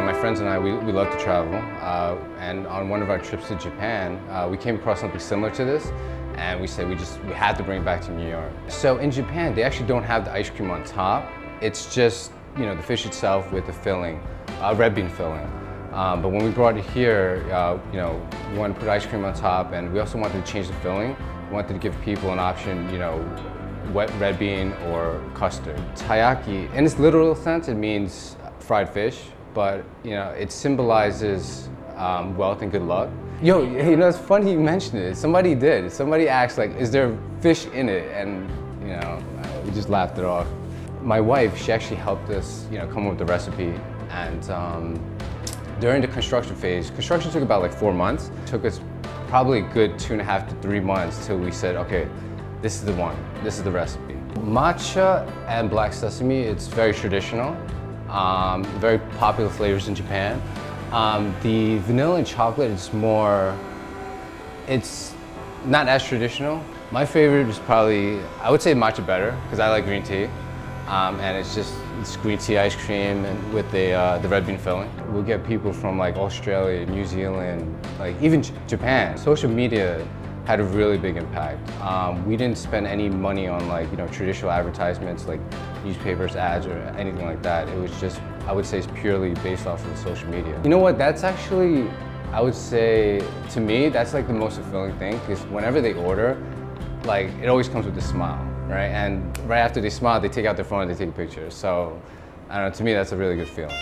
And my friends and I, we love to travel. And on one of our trips to Japan, we came across something similar to this. And we said we had to bring it back to New York. So in Japan, they actually don't have the ice cream on top. It's just, the fish itself with the filling, red bean filling. But when we brought it here, we wanted to put ice cream on top, and we also wanted to change the filling. We wanted to give people an option, wet red bean or custard. Taiyaki, in its literal sense, it means fried fish, but it symbolizes wealth and good luck. Yo, it's funny you mentioned it. Somebody did. Somebody asked, like, is there fish in it? And we just laughed it off. My wife, she actually helped us, come up with the recipe. And during the construction phase, construction took about like 4 months. It took us probably a good 2.5 to 3 months till we said, okay, this is the one. This is the recipe. Matcha and black sesame, it's very traditional. Very popular flavors in Japan. The vanilla and chocolate is more, it's not as traditional. My favorite is probably, I would say matcha better, because I like green tea. And it's green tea ice cream and with the red bean filling. We'll get people from like Australia, New Zealand, like even Japan. Social media had a really big impact. We didn't spend any money on like, traditional advertisements like newspapers, ads, or anything like that. It was just, I would say, it's purely based off of social media. You know what, that's actually, I would say, to me, that's like the most fulfilling thing, because whenever they order, like, it always comes with a smile, right? And right after they smile, they take out their phone and they take a picture. So, I don't know, to me, that's a really good feeling.